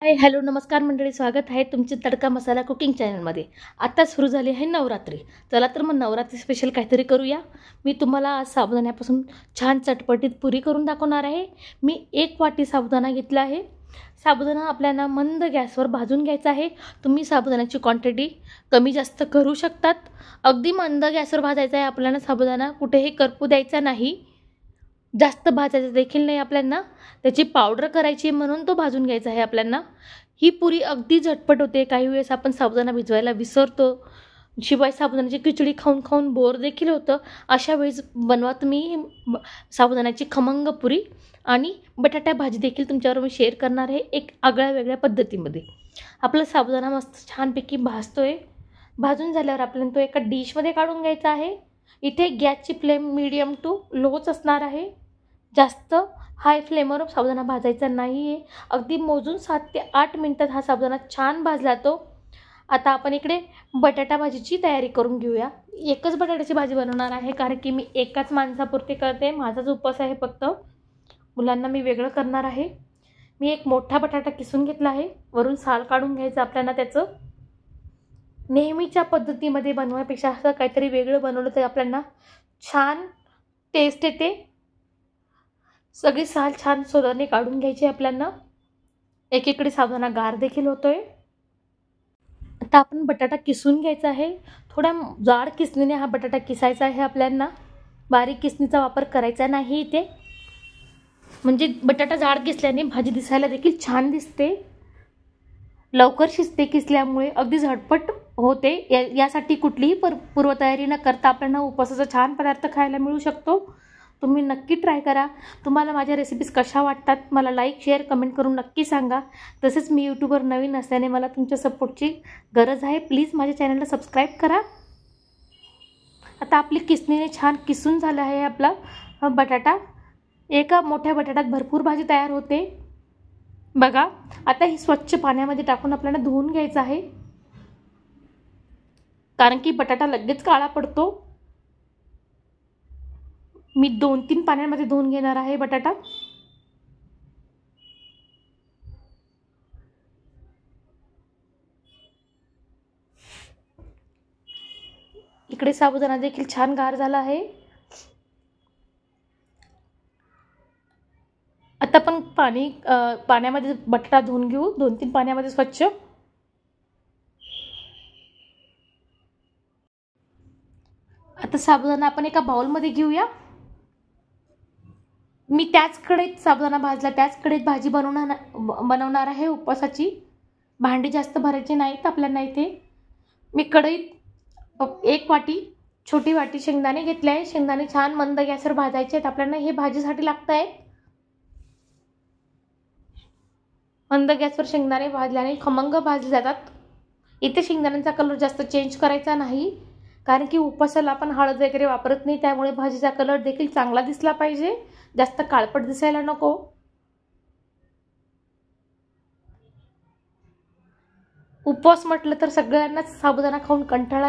Hi hello नमस्कार मंडळी, स्वागत आहे तुमचे तडका मसाला कुकिंग चॅनलमध्ये। आता सुरू झाली आहे नवरात्री। चला तर मग नवरात्री स्पेशल काहीतरी करूया। मी तुम्हाला आज साबुदाण्यापासून छान चटपटीत पुरी करून दाखवणार आहे। मी 1 वाटी साबुदाणा घेतला आहे। साबुदाणा आपल्याला मंद गॅसवर भाजून घ्यायचा आहे। तुम्ही साबुदाण्याची क्वांटिटी कमी जास्त करू शकतात। अगदी मंद गॅसवर भाजायचा आहे आपल्याला साबुदाणा, कुठेही करपू द्यायचा नाही, जास्त भाजायचं देखील नाही आपल्याला। त्याची पावडर करायची म्हणून तो भाजून घ्यायचा आहे आपल्याला। ही पुरी अगदी झटपट होते। काही वेळेस आपण साबुदाणा भिजवायला विसरतो, शिवाय साबुदाण्याची खिचडी खाऊन खाऊन बोर देखील होतं। अशा वेळेस बनवा तुम्ही साबुदाण्याची खमंग पुरी। आणि बटाटा भाजी देखील तुमच्यावर मी शेअर करणार आहे एक आगळ्या वेगळ्या पद्धतीमध्ये। आपला साबुदाणा मस्त छानपैकी भाजतोय। भाजून झाल्यावर आपल्याला तो एका डिशमध्ये काढून घ्यायचा आहे। इथे गॅसची फ्लेम मीडियम टू लोच असणार आहे। जास्त हाय फ्लेमवर साबुदाणा भाजायचा नाही आहे। अगदी मोजून 7 ते 8 मिनिटात हा साबुदाणा छान भाजला तो। आता आपण इकडे बटाटा भाजीची तयारी करून घेऊया। एकच बटाट्याची भाजी बनवणार आहे, कारण की मी एकाच माणसापुरती करते, माझाच उपवास आहे फक्त। मुलांना मी वेगळं करणार आहे। मी एक मोठा बटाटा किसून घेतला आहे, वरून साल काढून घ्यायचं आपल्याला त्याचं। नेहमीच्या पद्धतीमध्ये बनवण्यापेक्षा असं काहीतरी वेगळं बनवलं तर आपल्याला छान टेस्ट येते। सगळी साल छान सोदाने काढून घ्यायची आपल्याला। एकीकडे साबुदाणा गार देखील होतोय। आता आपण बटाटा किसून घ्यायचा आहे। थोड्या जाड किसणीने हा बटाटा किसायचा आहे आपल्याला, बारीक किसणीचा वापर करायचा नाही इथे। म्हणजे बटाटा जाड किसल्याने भाजी दिसायला देखील छान दिसते, लवकर शिजते किसल्यामुळे, अगदी झटपट होते। यासाठी कुठलीही पूर्वतयारी न करता आपल्याला उपवासाचा छान पदार्थ खायला मिळू शकतो। तुम्ही नक्की ट्राय करा। तुम्हाला माझ्या रेसिपीज कशा वाटतात मला लाईक शेअर कमेंट करून नक्की सांगा। तसेच मी यूट्यूबवर नवीन असल्याने मला तुमच्या सपोर्टची गरज आहे। प्लीज माझ्या चॅनलला सबस्क्राईब करा। आता आपली किसणीने छान किसून झाला आहे आपला बटाटा। एका मोठ्या बटाट्यात भरपूर भाजी तयार होते बघा। आता ही स्वच्छ पाण्यामध्ये टाकून आपल्याला धुवून घ्यायचं आहे, कारण की बटाटा लगेच काळा पडतो। मी 2-3 पाण्यामध्ये धुवून घेणार आहे बटाटा। इकडे साबुदाणा देखील छान गार झाला आहे। आता आपण पाण्यामध्ये बटाटा धुवून घेऊ, 2-3 पाण्यामध्ये स्वच्छ। आता साबुदाणा आपण एका बाउलमध्ये घेऊया। मी त्याच कढईत साबुदाणा भाजला, त्याच कढईत भाजी बनवणार आहे उपवासाची। भांडी जास्त भरायची नाहीत आपल्याला इथे। मी कढईत 1 वाटी छोटी वाटी शेंगदाणे घेतले आहे। शेंगदाणे छान मंद गॅसवर भाजायचे आहेत आपल्याला, हे भाजीसाठी लागत आहे। मंद गॅसवर शेंगदाणे भाजल्याने खमंग भाजले जातात। इथे शेंगदाण्यांचा कलर जास्त चेंज करायचा नाही, कारण की उपवासाला आपण हळद वगैरे वापरत नाही, त्यामुळे भाजीचा कलर देखील चांगला दिसला पाहिजे, जास्त काळपट दिसायला नको। उपवास म्हटलं तर सगळ्यांनाच साबुदाणा खाऊन कंटाळा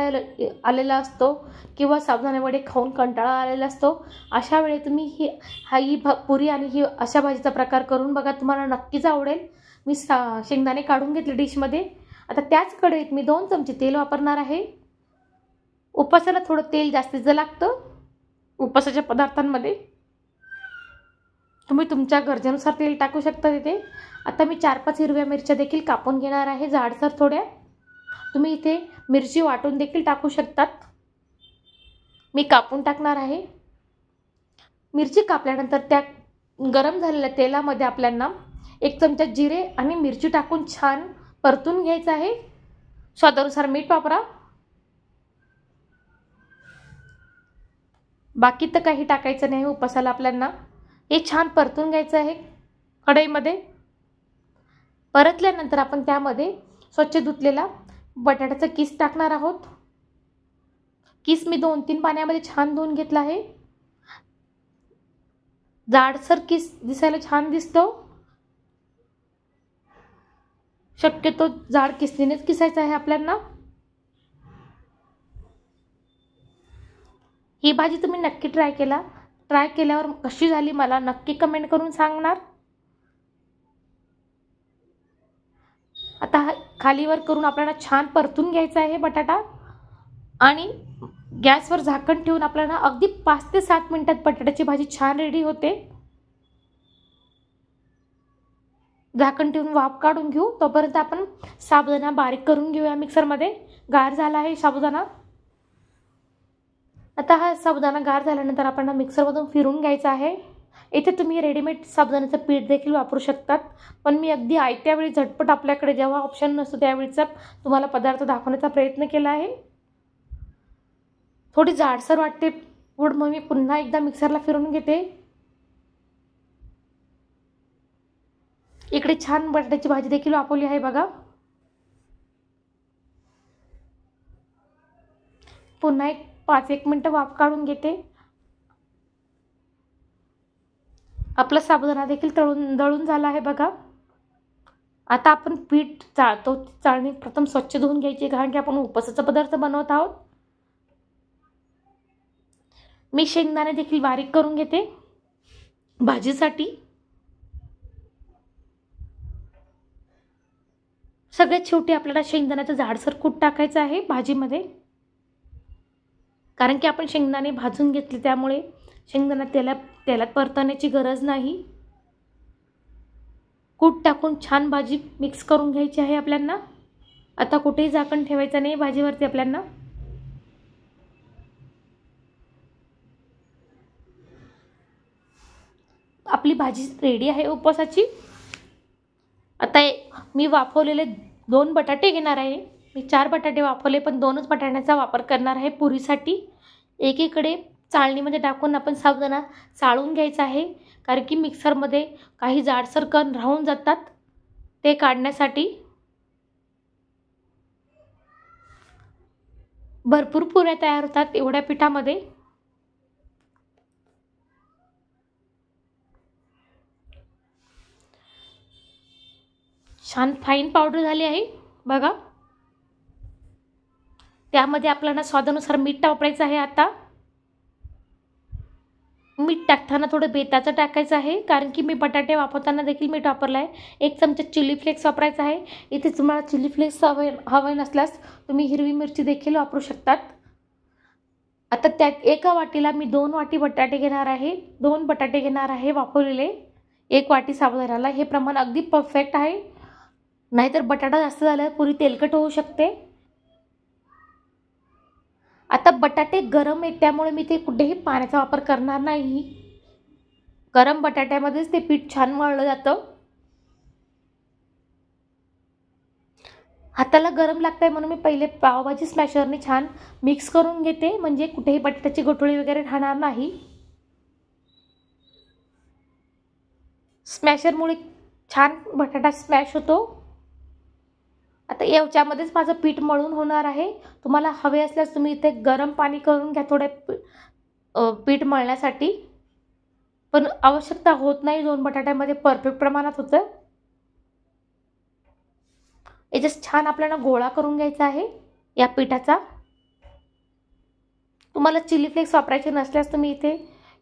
आलेला असतो, किंवा साबुदाणे वडे खाऊन कंटाळा आलेला असतो। अशा वेळी तुम्ही ही पुरी आणि ही अशा भाजीचा प्रकार करून बघा, तुम्हाला नक्कीच आवडेल। मी शेंगदाणे काढून घेतले डिशमध्ये। आता त्याच कढईत मी 2 चमचे तेल वापरणार आहे। उपवासाला थोडं तेल जास्तीचं लागतं उपवासाच्या पदार्थांमध्ये, तुम्ही तुमच्या गरजेनुसार तेल टाकू शकता तिथे। आता मी 4-5 हिरव्या मिरच्या देखील कापून घेणार आहे जाडसर थोड्या। तुम्ही इथे मिरची वाटून देखील टाकू शकतात, मी कापून टाकणार आहे। मिरची कापल्यानंतर त्या गरम झालेल्या तेलामध्ये आपल्याला 1 चमचा जिरे आणि मिरची टाकून छान परतून घ्यायचं आहे। स्वादानुसार मीठ वापरा, बाकी तर काही टाकायचं नाही उपवासाला आपल्याला। हे छान परतून घ्यायचं आहे कढईमध्ये। परतल्यानंतर आपण त्यामध्ये स्वच्छ धुतलेला बटाट्याचा किस टाकणार आहोत। किस मी 2-3 पाण्यामध्ये छान धुवून घेतला आहे। जाडसर किस दिसायला छान दिसतो, शक्यतो जाड किसणीनेच किसायचा आहे आपल्याला। ही भाजी तुम्ही नक्की ट्राय केल्यावर कशी झाली मला नक्की कमेंट करून सांगणार। खालीवर करून आपल्याला छान परतून घ्यायचा आहे बटाटा आणि गॅसवर झाकण ठेवून आपल्याला अगदी 5 ते 7 मिनिटात बटाट्याची भाजी छान रेडी होते. झाकण ठेवून वाफ काढून घेऊ. तोपर्यंत आपण साबुदाणा बारीक करून घेऊया मिक्सरमध्ये. गार झाला आहे साबुदाणा. आता हा साबुदाणा गार झाल्यानंतर आपण मिक्सरमधून फिरून घ्यायचा आहे. इथे तुम्ही रेडीमेड साबुदाण्याचं पीठ देखील वापरू शकतात, पण मी अगदी आयत्या वेळी झटपट आपल्याकडे जेव्हा ऑप्शन नसतो त्यावेळीचा तुम्हाला पदार्थ दाखवण्याचा प्रयत्न केला आहे. थोडी जाडसर वाटते पूड, मग मी पुन्हा एकदा मिक्सरला फिरून घेते. इकडे छान बटाट्याची भाजी देखील वाफवली आहे बघा. पुन्हा 5-1 मिनिटं वाफ काढून घेते. आपला साबुदाणा देखील दळून झाला आहे बघा. आता आपण पीठ चाळतो. चाळणी प्रथम स्वच्छ धुवून घ्यायची, कारण की आपण उपवासाचा पदार्थ बनवत आहोत. मी शेंगदाणे देखील बारीक करून घेते भाजीसाठी. सगळ्यात शेवटी आपल्याला शेंगदाण्याचं जाडसर कूट टाकायचं आहे भाजीमध्ये, कारण की आपण शेंगदाणे भाजून घेतले त्यामुळे शेंगदाणा तेलात परतण्याची गरज नाही. कूट टाकून छान भाजी मिक्स करून घ्यायची आहे आपल्याला. आता कुठेही झाकण ठेवायचं नाही भाजीवरती आपल्याला. आपली भाजी रेडी आहे उपवासाची. आता मी वाफवलेले 2 बटाटे घेणार आहे. मी 4 बटाटे वाफवले, पण 2च बटाट्याचा वापर करणार आहे पुरीसाठी. एकीकडे चाळणीमध्ये टाकून आपण साबुदाणा चाळून घ्यायचा आहे, कारण की मिक्सरमध्ये काही जाडसर कण राहून जातात, ते काढण्यासाठी. भरपूर पुऱ्या तयार होतात एवढ्या पिठामध्ये. छान फाईन पावडर झाली आहे बघा. त्यामध्ये आपल्याला स्वादानुसार मीठ वापरायचं आहे. आता मीठ टाकताना थोडं बेताचं टाकायचं आहे, कारण की मी बटाटे वापरताना देखील मीठ वापरलं आहे. 1 चमचा चिली फ्लेक्स वापरायचा आहे. इथे तुम्हाला चिली फ्लेक्स हवे नसल्यास तुम्ही हिरवी मिरची देखील वापरू शकतात. आता त्यात एका वाटीला मी 2 वाटी बटाटे घेणार आहे. 2 बटाटे घेणार आहे वाफवलेले. 1 वाटी साबुदाण्याला. हे प्रमाण अगदी परफेक्ट आहे, नाहीतर बटाटा जास्त झाला पुरी तेलकट होऊ शकते. आता बटाटे गरम आहेत त्यामुळे मी ते कुठेही पाण्याचा वापर करणार नाही. गरम बटाट्यामध्येच ते पीठ छान मळलं जातं. हाताला गरम लागतंय म्हणून मी पहिले पावभाजी स्मॅशरने छान मिक्स करून घेते, म्हणजे कुठेही बटाट्याची गोठळी वगैरे राहणार नाही. स्मॅशरमुळे छान बटाटा स्मॅश होतो. आता याच्यामध्येच माझं पीठ मळून होणार आहे. तुम्हाला हवे असल्यास तुम्ही इथे गरम पाणी करून घ्या थोडे पीठ मळण्यासाठी, पण आवश्यकता होत नाही. 2 बटाट्यामध्ये परफेक्ट प्रमाणात होतं. याच्यात छान आपल्याला गोळा करून घ्यायचा आहे या पिठाचा. तुम्हाला चिली फ्लेक्स वापरायचे नसल्यास तुम्ही इथे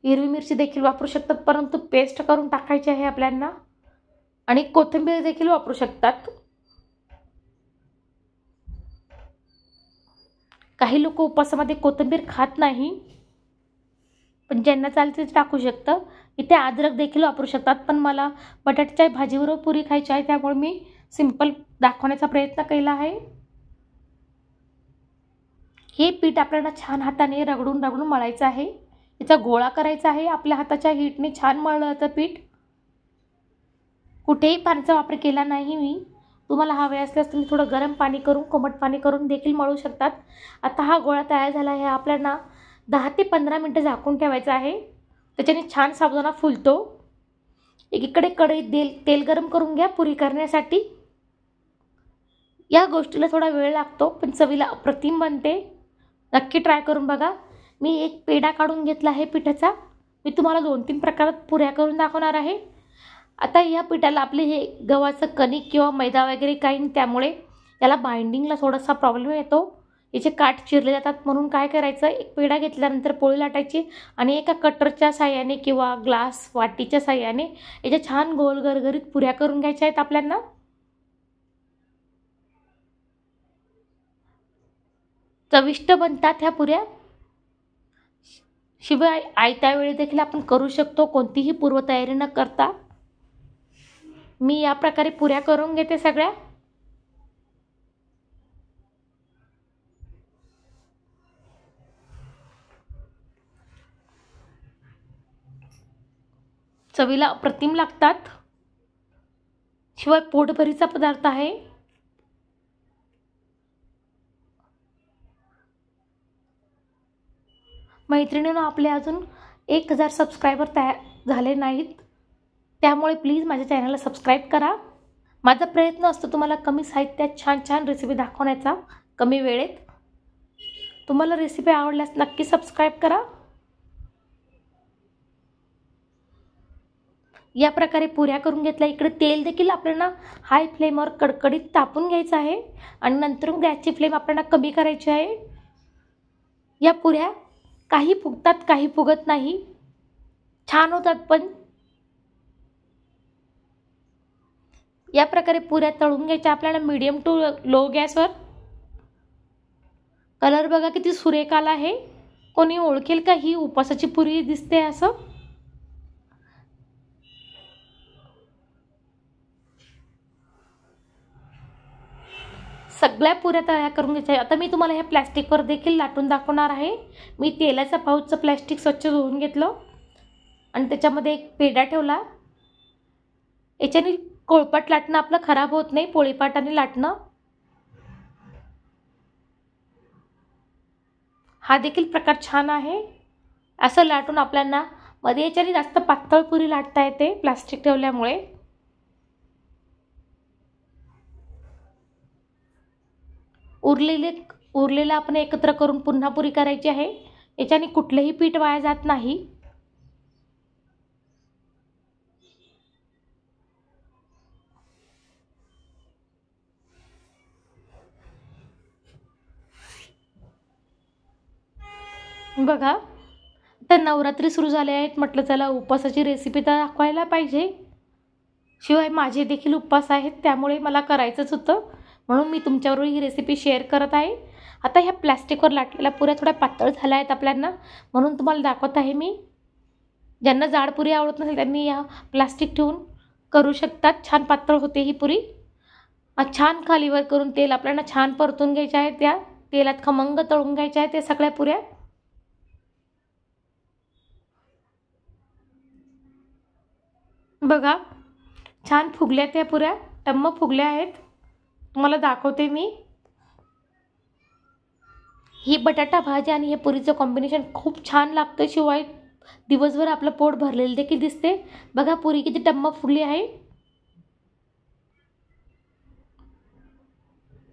हिरवी मिरची देखील वापरू शकतात, परंतु पेस्ट करून टाकायची आहे आपल्याला. आणि कोथिंबीर देखील वापरू शकतात. काही लोक उपवासामध्ये कोथिंबीर खात नाही, पण ज्यांना चालते ते टाकू शकतं. इथे अद्रक देखील वापरू शकतात, पण मला बटाट्याच्या भाजीबरोबर पुरी खायची आहे त्यामुळे मी सिंपल दाखवण्याचा प्रयत्न केला आहे. हे पीठ आपल्याला छान हाताने रगडून मळायचं आहे. याचा गोळा करायचा आहे. आपल्या हाताच्या हीटने छान मळलं जातं पीठ. कुठेही पाण्याचा वापर केला नाही मी. तुम्हाला हवे असल्यास तुम्ही थोडं गरम पाणी करून, कोमट पाणी करून देखील मळू शकतात. आता हा गोळा तयार झाला आहे. आपल्याला 10 ते 15 मिनिटं झाकून ठेवायचं आहे. त्याच्याने छान साबुदाणा फुलतो. एकीकडे कढईत तेल गरम करून घ्या पुरी करण्यासाठी. या गोष्टीला थोडा वेळ लागतो, पण चवीला अप्रतिम बनते. नक्की ट्राय करून बघा. मी एक पेढा काढून घेतला आहे पिठाचा. मी तुम्हाला 2-3 प्रकारात पुऱ्या करून दाखवणार आहे. आता या पिठाला आपले हे गव्हाचं कणिक किंवा मैदा वगैरे काही नाही, त्यामुळे याला बाइंडिंगला थोडासा प्रॉब्लेम येतो. याचे काठ चिरले जातात. म्हणून काय करायचं, एक पेढा घेतल्यानंतर पोळी लाटायची आणि एका कटरच्या साह्याने किंवा ग्लास वाटीच्या साह्याने याच्या छान गोल गरगरीत पुऱ्या करून घ्यायच्या आहेत आपल्याला. चविष्ट बनतात ह्या पुऱ्या. शिवाय आयत्या वेळी देखील आपण करू शकतो कोणतीही पूर्वतयारी न करता. मी या प्रकारे पुऱ्या करून घेते सगळ्या. चवीला अप्रतिम लागतात. शिवाय पोटभरीचा पदार्थ आहे. मैत्रिणींनो, आपले अजून 1000 सबस्क्रायबर तयार झाले नाहीत, त्यामुळे प्लीज माझ्या चॅनलला सबस्क्राईब करा. माझा प्रयत्न असतो तुम्हाला कमी साहित्यात छान छान रेसिपी दाखवण्याचा, कमी वेळेत. तुम्हाला रेसिपी आवडल्यास नक्की सबस्क्राईब करा. या प्रकारे पुऱ्या करून घेतल्या. इकडे तेल देखील आपल्याला हाय फ्लेमवर कडकडीत तापून घ्यायचं आहे आणि नंतर गॅसची फ्लेम आपल्याला कमी करायची आहे. या पुऱ्या काही फुगतात, काही फुगत नाही, छान होतात. पण या प्रकारे पुऱ्या तळून घ्यायच्या आपल्याला मीडियम टू लो गॅसवर. कलर बघा किती सुरेख आला आहे. कोणी ओळखेल का ही उपासाची पुरी दिसते असं? सगळ्या पुऱ्या तयार करून घ्यायच्या. आता मी तुम्हाला ह्या प्लॅस्टिकवर देखील लाटून दाखवणार आहे. मी तेलाचा पाऊचचं प्लॅस्टिक स्वच्छ धुवून घेतलं आणि त्याच्यामध्ये एक पेढा ठेवला. याच्याने पोळपाट लाटणं आपलं खराब होत नाही, पोळीपाटाने लाटणं. हा देखील प्रकार छान आहे. असं लाटून आपल्याला मध्ये याच्याने जास्त पातळ पुरी लाटता येते प्लास्टिक ठेवल्यामुळे. उरलेला आपण एकत्र करून पुन्हा पुरी करायची आहे. याच्याने कुठलेही पीठ वाया जात नाही. बघा, तर नवरात्री सुरू झाले आहेत, म्हटलं चला उपवासाची रेसिपी तर दाखवायला पाहिजे. शिवाय माझे देखील उपवास आहेत, त्यामुळे मला करायचंच होतं, म्हणून मी तुमच्याबरोबर ही रेसिपी शेअर करत आहे. आता ह्या प्लॅस्टिकवर लाटलेल्या पुऱ्या थोड्या पातळ झाल्या आहेत आपल्याला, म्हणून तुम्हाला दाखवत आहे मी. ज्यांना जाड पुरी आवडत नसेल त्यांनी या प्लास्टिक ठेवून करू शकतात. छान पातळ होते ही पुरी. छान खालीवर करून तेल आपल्याला छान परतून घ्यायचे आहे. त्या तेलात खमंग तळून घ्यायच्या आहेत त्या सगळ्या पुऱ्या. बघा, छान फुगल्या त्या पुऱ्या, टम्म फुगल्या आहेत. तुम्हाला दाखवते मी. ही बटाटा भाजी आणि हे पुरीचं कॉम्बिनेशन खूप छान लागतं. शिवाय दिवसभर आपलं पोट भरलेलं देखील दिसते. बघा पुरी किती टम्म फुगली आहे.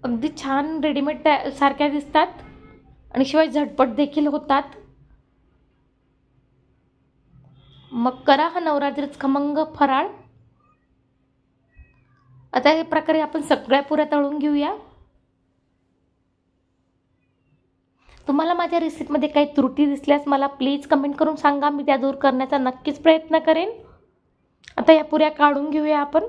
अगदी छान रेडीमेड सारख्या दिसतात आणि शिवाय झटपट देखील होतात. मग करा हा नवरात्रीचा खमंग फराळ. आता हे प्रकारे आपण सगळ्या पुऱ्या तळून घेऊया. तुम्हाला माझ्या रेसिपीमध्ये काही त्रुटी दिसल्यास मला प्लीज कमेंट करून सांगा. मी त्या दूर करण्याचा नक्कीच प्रयत्न करेन. आता या पुऱ्या काढून घेऊया आपण.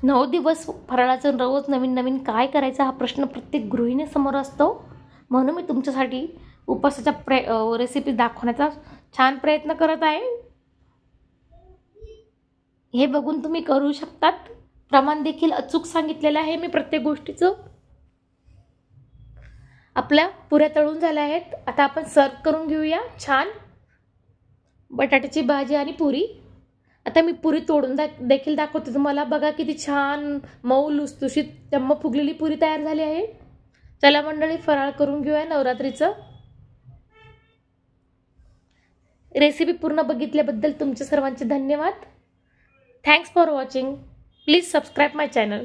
नऊ दिवस फराळाचं रोज नवीन नवीन काय करायचा हा प्रश्न प्रत्येक गृहिणीसमोर असतो. म्हणून मी तुमच्यासाठी उपवासाच्या रेसिपी दाखवण्याचा छान प्रयत्न करत आहे. हे बघून तुम्ही करू शकतात. प्रमाण देखील अचूक सांगितलेलं आहे मी प्रत्येक गोष्टीचं. आपल्या पुऱ्या तळून झाल्या आहेत. आता आपण सर्व करून घेऊया. छान बटाट्याची भाजी आणि पुरी. आता मी पुरी तोडून देखील दाखवते तुम्हाला. बघा किती छान मऊ लुसलुशीत टम्म फुगलेली पुरी तयार झाली आहे. चला मंडळी, फराळ करून घेऊया नवरात्रीचं. रेसिपी पूर्ण बघितल्याबद्दल तुमचे सर्वांचे धन्यवाद. Thanks for watching. Please subscribe my channel.